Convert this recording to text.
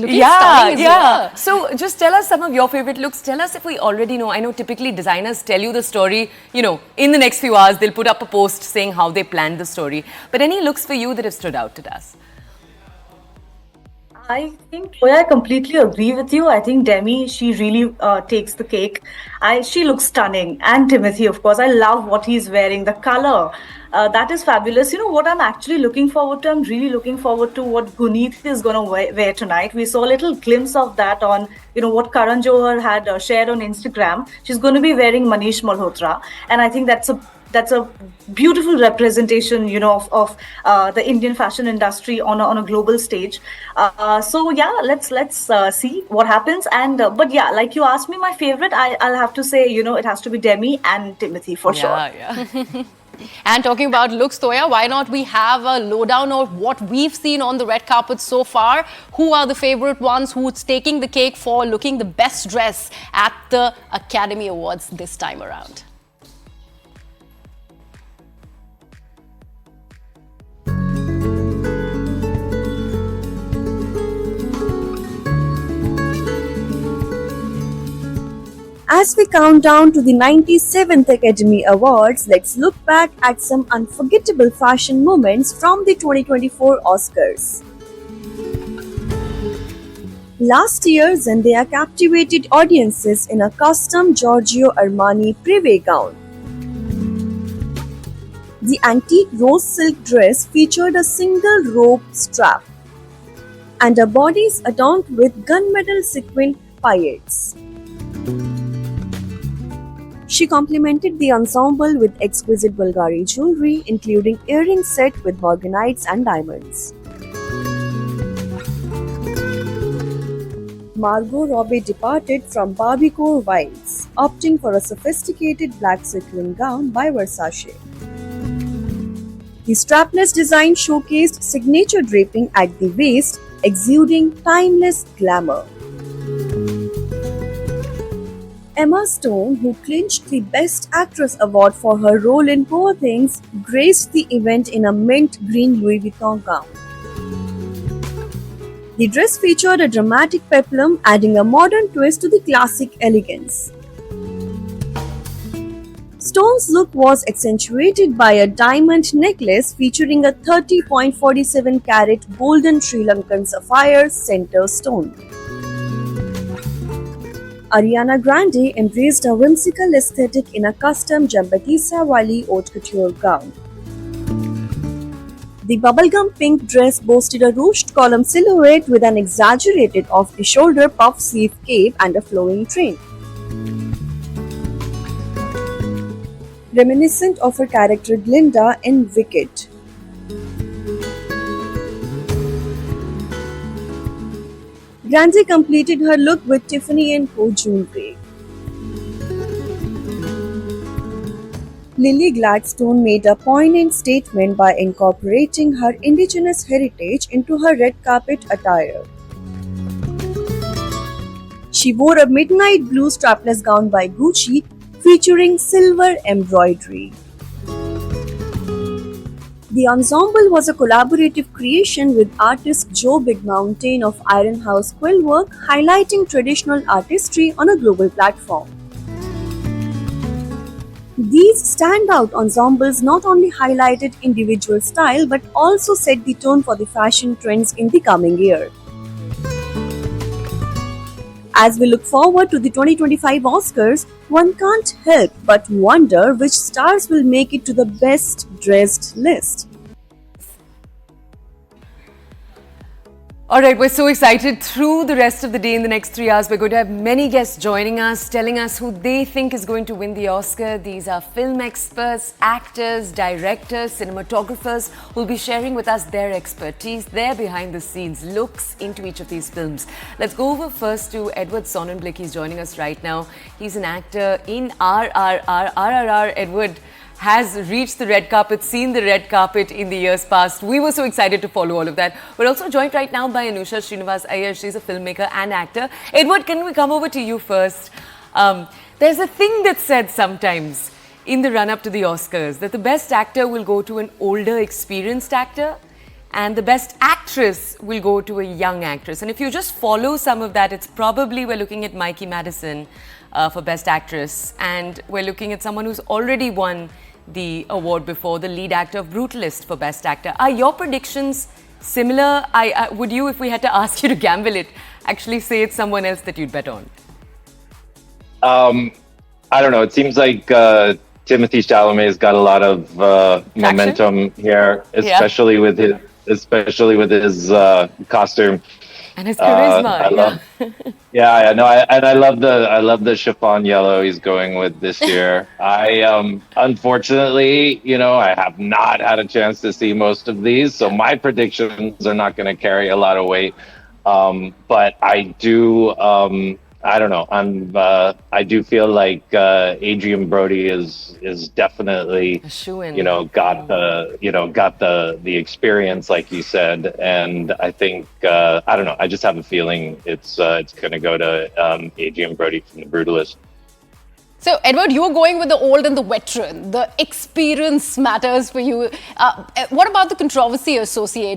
looking stunning as well. So just tell us some of your favorite looks. Tell us if we already know. I know typically designers tell you the story, you know, in the next few hours they'll put up a post saying how they planned the story. But any looks for you that have stood out to us? I think I completely agree with you. I think Demi, she really takes the cake. She looks stunning, and Timothy, of course. I love what he's wearing. The color, that is fabulous. You know what I'm actually looking forward to? I'm really looking forward to what Guneet is going to wear tonight. We saw a little glimpse of that on, you know, what Karan Johar had shared on Instagram. She's going to be wearing Manish Malhotra, and I think that's a beautiful representation, you know, of the Indian fashion industry on a global stage. So yeah, let's see what happens. And but yeah, like you asked me, my favorite, I'll have to say, you know, it has to be Demi and Timothy for sure. Yeah. And talking about looks, Toya, why not we have a lowdown of what we've seen on the red carpet so far? Who are the favorite ones who's taking the cake for looking the best dress at the Academy Awards this time around? As we count down to the 97th Academy Awards, let's look back at some unforgettable fashion moments from the 2024 Oscars. Last year, Zendaya captivated audiences in a custom Giorgio Armani privé gown. The antique rose silk dress featured a single rope strap and her bodice adorned with gunmetal sequin paillettes. She complemented the ensemble with exquisite Bulgari jewelry, including earring set with morganites and diamonds. Margot Robbie departed from Barbiecore vibes, opting for a sophisticated black sequin gown by Versace. The strapless design showcased signature draping at the waist, exuding timeless glamour. Emma Stone, who clinched the Best Actress award for her role in Poor Things, graced the event in a mint green Louis Vuitton gown. The dress featured a dramatic peplum, adding a modern twist to the classic elegance. Stone's look was accentuated by a diamond necklace featuring a 30.47 carat golden Sri Lankan sapphire center stone. Ariana Grande embraced a whimsical aesthetic in a custom Giambattista Valli haute couture gown. The bubblegum pink dress boasted a ruched column silhouette with an exaggerated off-the-shoulder puff sleeve cape and a flowing train. Reminiscent of her character Glinda in Wicked. Grande completed her look with Tiffany & Co. jewelry. Lily Gladstone made a poignant statement by incorporating her indigenous heritage into her red carpet attire. She wore a midnight blue strapless gown by Gucci featuring silver embroidery. The ensemble was a collaborative creation with artist Joe Big Mountain of Iron House Quillwork, highlighting traditional artistry on a global platform. These standout ensembles not only highlighted individual style but also set the tone for the fashion trends in the coming year. As we look forward to the 2025 Oscars, one can't help but wonder which stars will make it to the best dressed list. All right, we're so excited. Through the rest of the day in the next 3 hours, we're going to have many guests joining us, telling us who they think is going to win the Oscar. These are film experts, actors, directors, cinematographers who will be sharing with us their expertise, their behind the scenes looks into each of these films. Let's go over first to Edward Sonnenblick. He's joining us right now. He's an actor in RRR. Edward has reached the red carpet, seen the red carpet in the years past. We were so excited to follow all of that. We're also joined right now by Anusha Srinivas Iyer. She's a filmmaker and actor. Edward, can we come over to you first? There's a thing that's said sometimes in the run-up to the Oscars that the best actor will go to an older, experienced actor. and the best actress will go to a young actress. And if you just follow some of that, it's probably we're looking at Mikey Madison for best actress, and we're looking at someone who's already won the award before, the lead actor of Brutalist for best actor. Are your predictions similar? Would you, if we had to ask you to gamble it, actually say it's someone else that you'd bet on? I don't know. It seems like Timothy Chalamet's got a lot of momentum here, especially with his costume And his charisma. I love the chiffon yellow he's going with this year. I unfortunately, I have not had a chance to see most of these, so my predictions are not going to carry a lot of weight. But I do. I don't know. I do feel like Adrian Brody is definitely A shoo-in. got the experience, like you said, and I think I don't know. I just have a feeling it's going to go to Adrian Brody from The Brutalist. So, Edward, you're going with the old and the veteran. The experience matters for you. What about the controversy associated